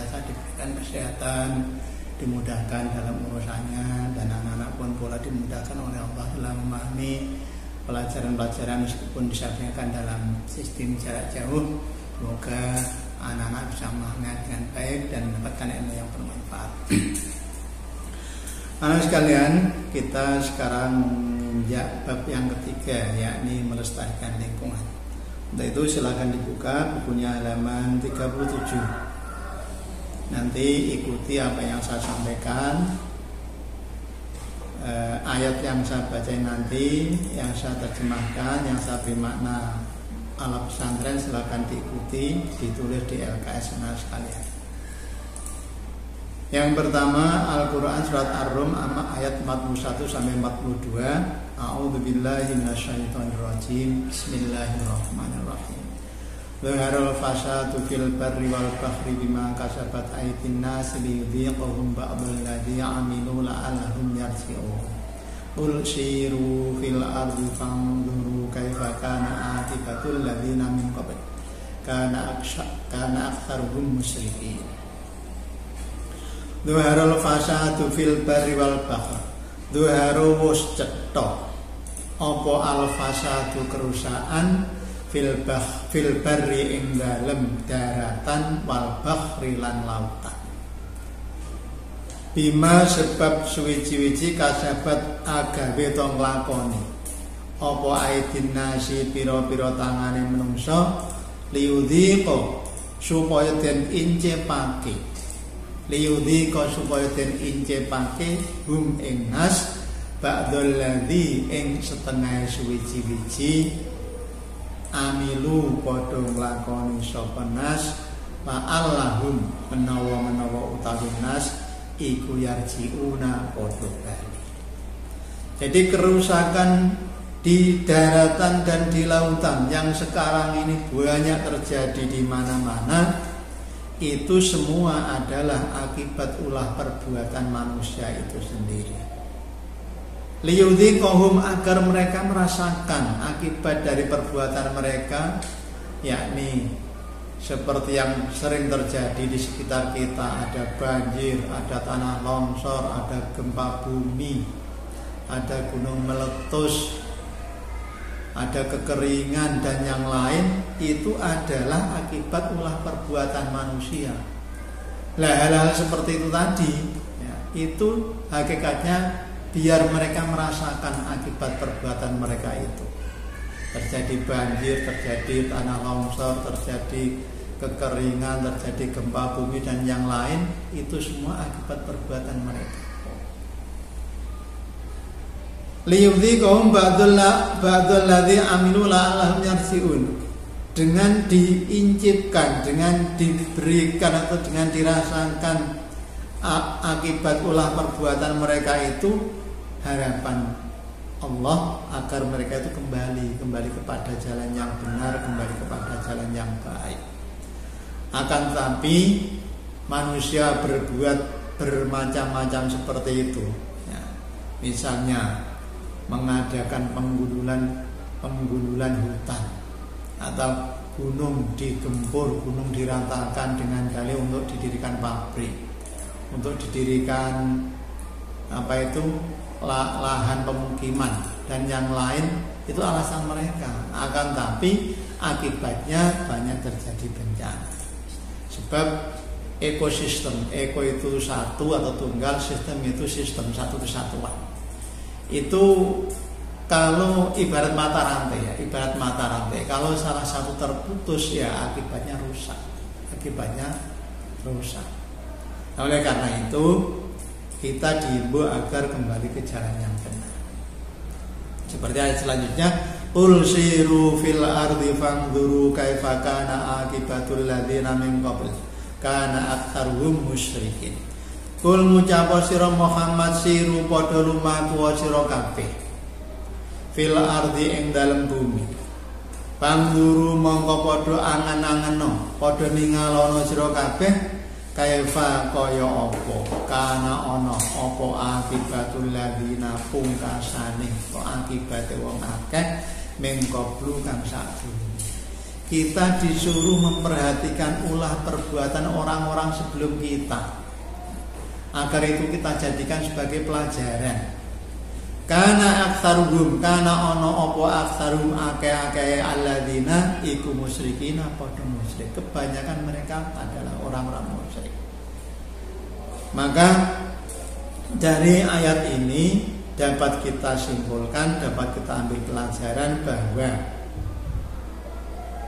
senantiasa diberikan kesehatan, dimudahkan dalam urusannya, dan anak-anak pun pula dimudahkan oleh Allah dalam memahami pelajaran-pelajaran meskipun disampaikan dalam sistem jarak jauh. Semoga anak-anak bisa memahaminya dengan baik dan mendapatkan ilmu yang bermanfaat. Anak sekalian, kita sekarang menginjak bab yang ketiga, yakni melestarikan lingkungan. Untuk itu silakan dibuka bukunya halaman 37. Nanti ikuti apa yang saya sampaikan. Ayat yang saya baca nanti, yang saya terjemahkan, yang saya beri makna ala pesantren, silakan diikuti, ditulis di LKS sekalian. Yang pertama, Al-Quran Surat Ar-Rum ayat 41 sampai 42. A'udzubillahi minasyaitonirrajim. Bismillahirrahmanirrahim. Zaharul fasadu fil barri wal bahri bima kasabat aydin nas liyudhiqahum ba'dal ladzi 'amilu la'allahum yarji'un. Qul siru fil ardi fanzuru kaifa kana 'aqibatul ladzina min qabl. Kana aktsaruhum musyrikin. Zaharul fasadu fil barri wal bahri. Zaharu wus cetha apa al fasadu kerusakan fil barri ing dalem daratan wal bahri lan lautan. Bima sebab suwi-wiji kasabat agawe to nglakoni apa aidin nasi pira-pira tangane menungso liudhiqa supaya den incepake hum ing nas ba'dal ladzi ing setengah suwi-wiji amilu padha nglakoni sapa nas fa'allahum menawa utawi nas iku yarjiuna padha bali. Jadi kerusakan di daratan dan di lautan yang sekarang ini banyak terjadi di mana-mana, itu semua adalah akibat ulah perbuatan manusia itu sendiri. Liyudhiqahum agar mereka merasakan akibat dari perbuatan mereka, yakni seperti yang sering terjadi di sekitar kita, ada banjir, ada tanah longsor, ada gempa bumi, ada gunung meletus, ada kekeringan dan yang lain, itu adalah akibat ulah perbuatan manusia. Nah, hal-hal seperti itu tadi, ya, itu hakikatnya biar mereka merasakan akibat perbuatan mereka itu. Terjadi banjir, terjadi tanah longsor, terjadi kekeringan, terjadi gempa bumi dan yang lain, itu semua akibat perbuatan mereka. Liyudhiqahum ba'dal ladzi amilu la'allahum yarji'un. Dengan diincipkan, dengan diberikan atau dengan dirasakan akibat ulah perbuatan mereka itu, harapan Allah agar mereka itu kembali kepada jalan yang benar, kembali kepada jalan yang baik. Akan tetapi manusia berbuat bermacam-macam seperti itu, ya. Misalnya mengadakan penggundulan hutan, atau gunung digempur, gunung diratakan dengan dalih untuk didirikan pabrik, untuk didirikan lahan pemukiman dan yang lain, itu alasan mereka. Akan tapi akibatnya banyak terjadi bencana. Sebab ekosistem, eko itu satu atau tunggal, sistem itu sistem satu kesatuan. Itu kalau ibarat mata rantai, ya, ibarat mata rantai. Kalau salah satu terputus, ya akibatnya rusak. Nah, oleh karena itu kita diimbau agar kembali ke jalan yang benar. Seperti ayat selanjutnya, qul siru fil ardi fanzuru kaifa kana aqibatul ladzina min qabl kana aktsaruhum musyrikin. Qul ngucapa sira Muhammad, siru padha lumaku sira kabeh fil ardi ing dalem bumi. Fanzuru mongko padha angen-angeno, padha ningalono sira kabeh kaifa kaya apa kana ana apa akibatul ladzina pungkasane kok akibate wong akeh mengkoblu kang sadurunge. kita disuruh memperhatikan ulah perbuatan orang-orang sebelum kita, agar itu kita jadikan sebagai pelajaran. Karena aktsaruhum, kana ono opo aktsaruhum akeh-akeh alladzina iku musyrikin, padha musyrik. Kebanyakan mereka adalah orang-orang musyrik. Maka dari ayat ini dapat kita simpulkan, dapat kita ambil pelajaran bahwa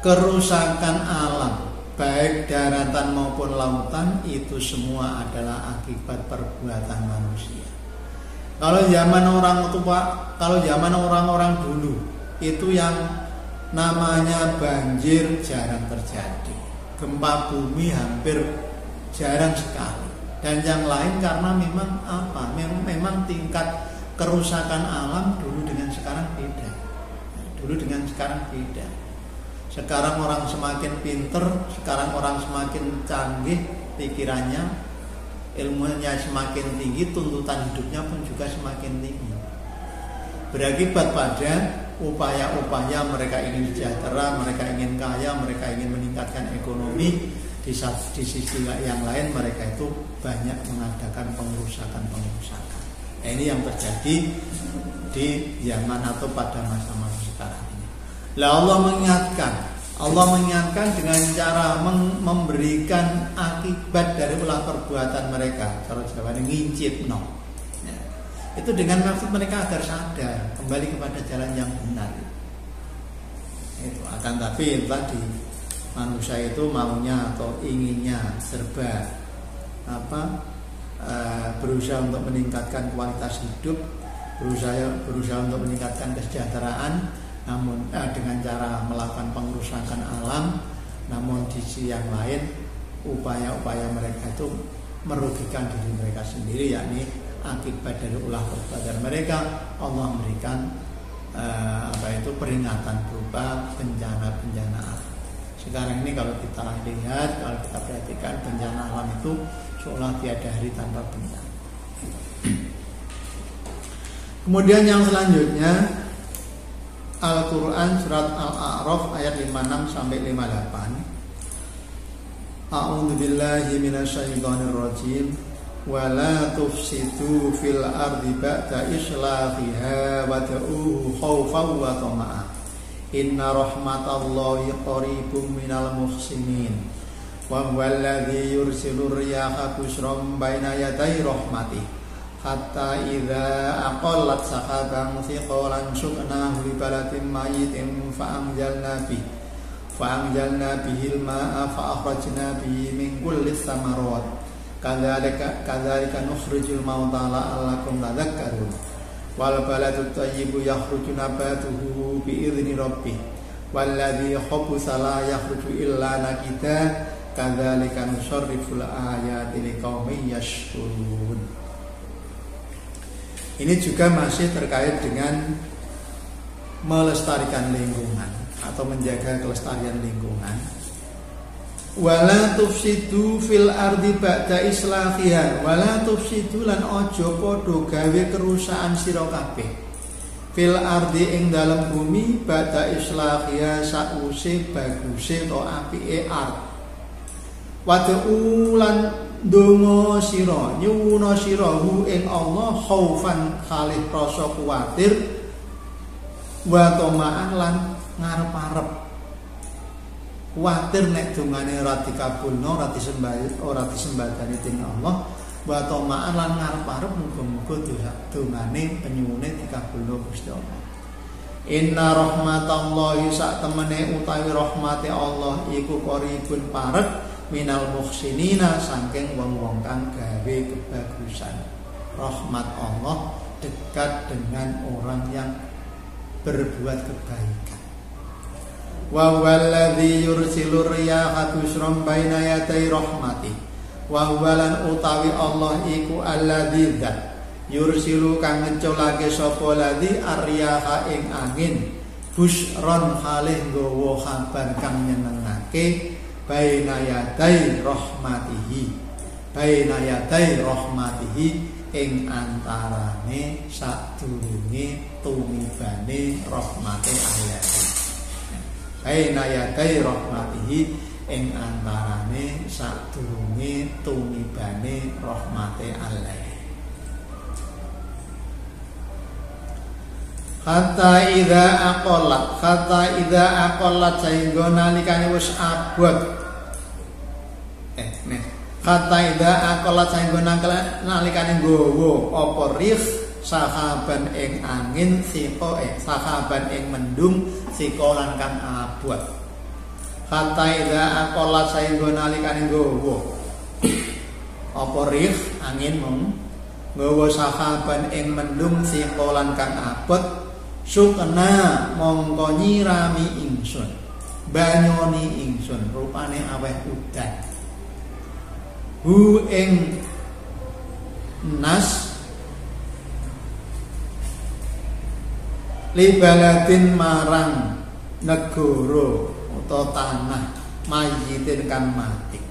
kerusakan alam baik daratan maupun lautan itu semua adalah akibat perbuatan manusia. Kalau zaman orang tua, kalau zaman orang-orang dulu itu yang namanya banjir jarang terjadi, gempa bumi hampir jarang sekali, dan yang lain karena memang apa? Memang tingkat kerusakan alam dulu dengan sekarang beda. Dulu dengan sekarang beda. Sekarang orang semakin pinter, sekarang orang semakin canggih pikirannya, ilmunya semakin tinggi, tuntutan hidupnya pun juga semakin tinggi. Berakibat pada upaya-upaya mereka ingin sejahtera, mereka ingin kaya, mereka ingin meningkatkan ekonomi. Di sisi yang lain mereka itu banyak mengadakan pengerusakan. Ini yang terjadi di zaman atau pada masa-masa sekarang ini. Lah Allah mengingatkan dengan cara memberikan akibat dari ulah perbuatan mereka. Cara Jawa ini ngincip no. Ya. Itu dengan maksud mereka agar sadar kembali kepada jalan yang benar. Itu akan tapi tadi manusia itu maunya atau inginnya serba berusaha untuk meningkatkan kualitas hidup, berusaha untuk meningkatkan kesejahteraan. Namun dengan cara melakukan pengerusakan alam, namun di sisi yang lain upaya-upaya mereka itu merugikan diri mereka sendiri, yakni akibat dari ulah perbuatan mereka Allah memberikan peringatan berupa bencana-bencana alam. Sekarang ini kalau kita lihat, kalau kita perhatikan, bencana alam itu seolah tiada hari tanpa bencana. Kemudian yang selanjutnya Al-Quran surat Al-A'raf ayat 56 sampai 58. A'udzu billahi minasyaitonir rajim. Wa la tufsidu fil ardi ba'da islahiha wad'uhu khaufan wa tama'an. Inna rahmatallahi qaribum minal muhsinin. Wa huwal ladzi yursilur riyaha busyran baina yaday rahmatih. Hatta idza aqallat sahaban thiqalan suknahu li baladin mayyitin fa'anjalna bihil ma'a fa'akhrajna bihi min kulli thamarat kadzalika nukhrijul mauta la'allakum tadhakkarun wal baladu thayyibu yakhruju nabatuhu bi idzni rabbih walladzi khabutha la yakhruju illa nakida kadzalika nusarriful ayati liqaumin yashkurun. Ini juga masih terkait dengan melestarikan lingkungan atau menjaga kelestarian lingkungan. Wala tufsidu fil ardi ba'da islahiha, wala tufsidu lan ojo podo gawe kerusakan sira kabeh. Fil ardi ing dalam bumi ba'da islahiha sause baguse to apike ard. Wad'u lan donga sira nyuwuna sira hu ing Allah khaufan khalih rasa kuwatir wa tama'an lan ngarep-arep. Kuwatir nek dongane ora dikabulno, ora disembadani dening Allah, wa tama'an lan ngarep-arep muga-muga dongane penyuwune dikabulno Gusti Allah. Inna rahmatallahi sak temene utawi rahmate Allah iku qaribun parek minal muhsinina saking wong-wong kang gawe kebagusan. Rahmat Allah dekat dengan orang yang berbuat kebaikan. Wa huwallazi yursilur riyaha busyran baina yaday rahmati. Wa huwalan utawi Allah iku alladzi yursilu kang ngeculake sapa ladzi aryaha ing angin busyran halih nggawa kabar kang nyenengake baina yaday rahmatihi ing antarane sadurunge tumibane rahmate Allah. baina yaday rahmatihi ing antarane sadurunge tumibane rahmate Allah. Hatta idza aqallat sehingga nalikane wis abot. Hatta idza aqallat sehingga nalikane nggawa apa rih sahaban ing angin sahaban ing mendung sikolan kang abot. Hatta idza aqallat sehingga nalikane nggawa apa rih angin nggawa sahaban ing mendung sikolan kang abot. Sukena mongko nyirami ingsun banyoni ingsun rupane aweh udan hu ing nas libaladin marang negara atau tanah mayitin kan mati,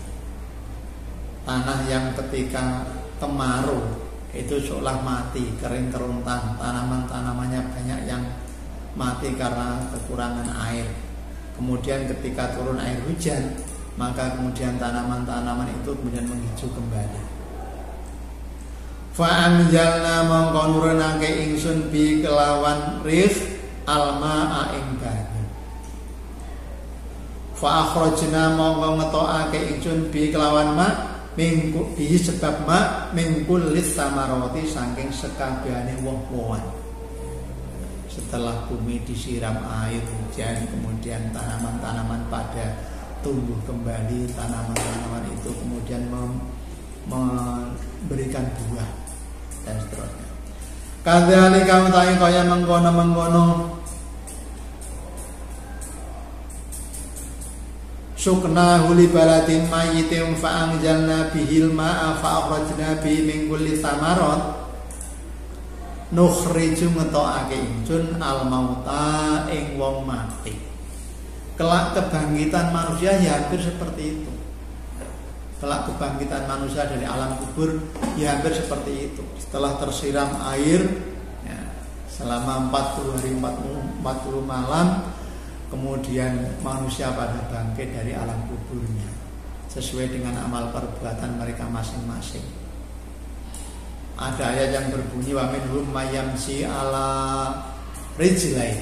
tanah yang ketika kemarau itu seolah mati, kering kerontang, tanaman-tanamannya banyak yang mati karena kekurangan air. Kemudian ketika turun air hujan, maka kemudian tanaman-tanaman itu kemudian menghijau kembali. Fa anjalna mongko nurunake ingsun bi kelawan rih alma ing banyu. Fa akhrajna mongko ngetokake ingsun bi kelawan ma minggu bihi sebab mak mingkul lis samaroti saking sekabehane woh-wohan. Setelah bumi disiram air hujan, kemudian tanaman-tanaman pada tumbuh kembali, tanaman-tanaman itu kemudian memberikan buah dan seterusnya. Kadzalika utawi kaya mengkono-mengkono sukna huli baladin mayyitin fa anjalna bihil ma'a fa akhrajna bihi min kulli thamarat nukhriju ngetokake ingsun al mauta ing wong mati. Kelak kebangkitan manusia ya hampir seperti itu. Kelak kebangkitan manusia dari alam kubur ya hampir seperti itu. Setelah tersiram air ya, selama 40 hari 40 malam, kemudian manusia pada bangkit dari alam kuburnya sesuai dengan amal perbuatan mereka masing-masing. Ada ayat yang berbunyi wa minhum mayyamsi ala rijlain.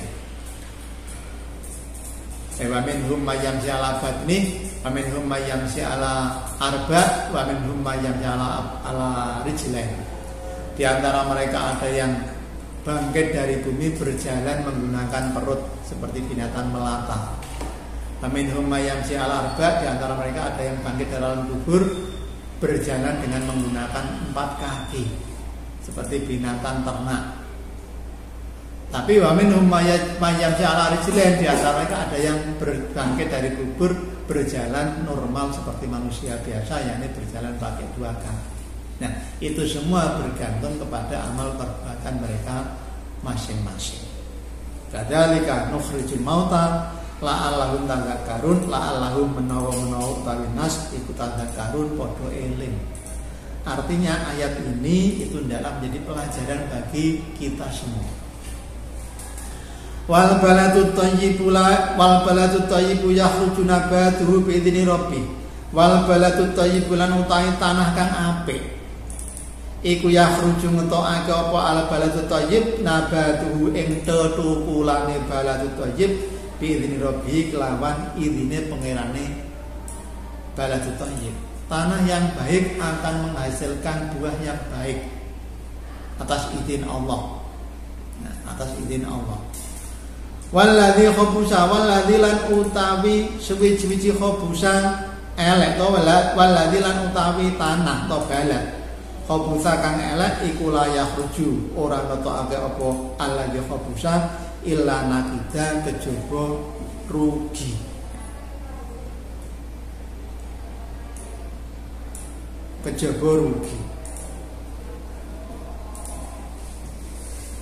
Wa minhum mayyamsi ala batni, wa minhum mayyamsi ala arba, wa minhum mayyamsi ala rijlain. Di antara mereka ada yang bangkit dari bumi berjalan menggunakan perut seperti binatang melata. Minhum mayyamsi ala arba, di antara mereka ada yang bangkit dari alam kubur berjalan dengan menggunakan 4 kaki seperti binatang ternak. Tapi wa minhum mayyamsi ala rijlain, di antara mereka ada yang bangkit dari kubur berjalan normal seperti manusia biasa, yakni berjalan pakai 2 kaki. Nah, itu semua bergantung kepada amal perbuatan mereka masing-masing. Kadzalika nukhrijul mauta la'allahum tadzakkarun, la'allahum menawa utawi nas iku tadzakkarun padha eling. Artinya ayat ini itu hendaklah menjadi pelajaran bagi kita semua. Wal baladu thayyibu yakhruju nabatuhu bi idzni rabbih. Wal baladu thayyibu lan utahe tanah kang apik iku yakhruju ngetokake apa al baladu thayyib nabatuhu ing tetukulane baladu thayyib bi idzni rabbih kelawan idine pangerane baladu thayyib. Tanah yang baik akan menghasilkan buah yang baik atas izin Allah. Nah, atas izin Allah. Walladzi khabusa walladzi lan utawi suwi-suwi khabusa elek to walladzi lan utawi tanah to balad khabusa kang elek iku la yakhruju ora netokake apa alladzi khabusa illa nakida kejaba rugi. Kejaba rugi.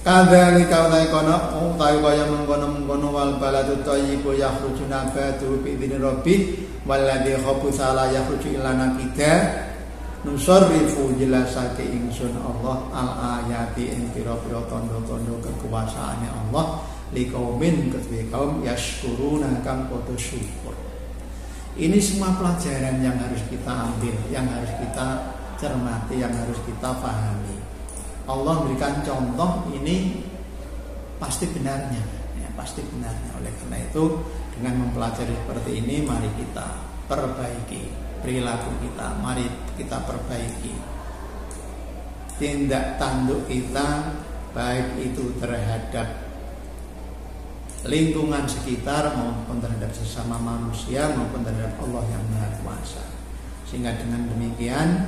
Kadzalika utawi kaya mengkono-mengkono wal baladu thayyibu yakhruju nabatu bi idzni rabbih walladzi khabusa la yakhruju illa nakida nusarrifu jelasake ingsun Allah al ayati ing pira-pira tanda-tanda kekuasaane Allah liqaumin kedue kaum yashkuruna kang padha syukur. Ini semua pelajaran yang harus kita ambil, yang harus kita cermati, yang harus kita pahami. Allah berikan contoh ini pasti benarnya, ya, pasti benarnya. Oleh karena itu dengan mempelajari seperti ini, mari kita perbaiki perilaku kita, mari kita perbaiki tindak tanduk kita, baik itu terhadap lingkungan sekitar maupun terhadap sesama manusia maupun terhadap Allah yang Maha Kuasa. Sehingga dengan demikian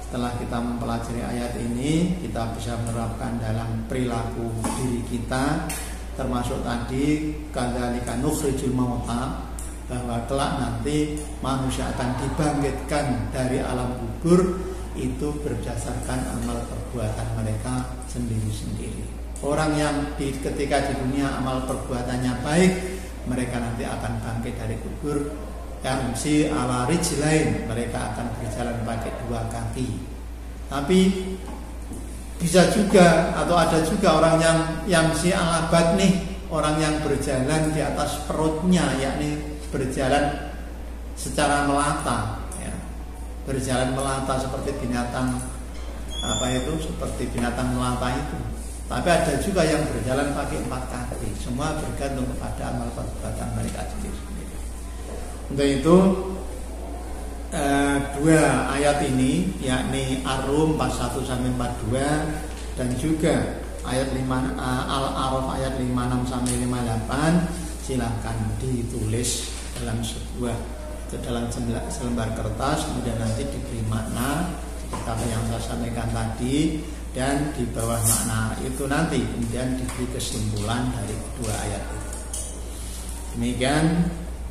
setelah kita mempelajari ayat ini, kita bisa menerapkan dalam perilaku diri kita, termasuk tadi kadzalika nukhrijul mauta, bahwa kelak nanti manusia akan dibangkitkan dari alam kubur itu berdasarkan amal perbuatan mereka sendiri-sendiri. Orang yang ketika di dunia amal perbuatannya baik, mereka nanti akan bangkit dari kubur yamsi ala rijlain, mereka akan berjalan pakai dua kaki. Tapi bisa juga atau ada juga orang yang yamsi ala batnih, orang yang berjalan di atas perutnya, yakni berjalan secara melata, ya. Berjalan melata seperti binatang seperti binatang melata itu. Tapi ada juga yang berjalan pakai 4 kaki. Semua bergantung kepada amal perbuatan mereka sendiri-sendiri. Untuk itu dua ayat ini, yakni Ar-Rum 41-42 dan juga ayat 5 Al-A'raf ayat 56-58, silahkan ditulis dalam dalam selembar kertas, kemudian nanti diberi makna seperti yang saya sampaikan tadi, dan di bawah makna itu nanti kemudian diberi kesimpulan dari kedua ayat itu. Demikian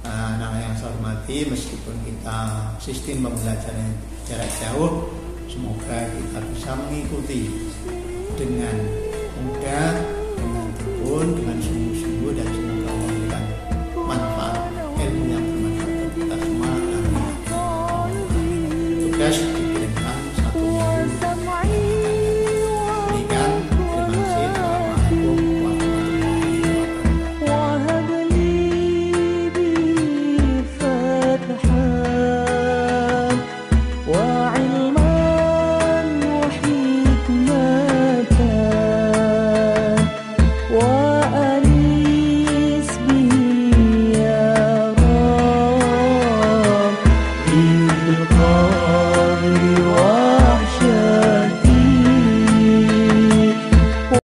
anak yang saya hormati, meskipun kita sistem pembelajaran jarak jauh, semoga kita bisa mengikuti dengan mudah, dengan tekun, dengan sungguh-sungguh dan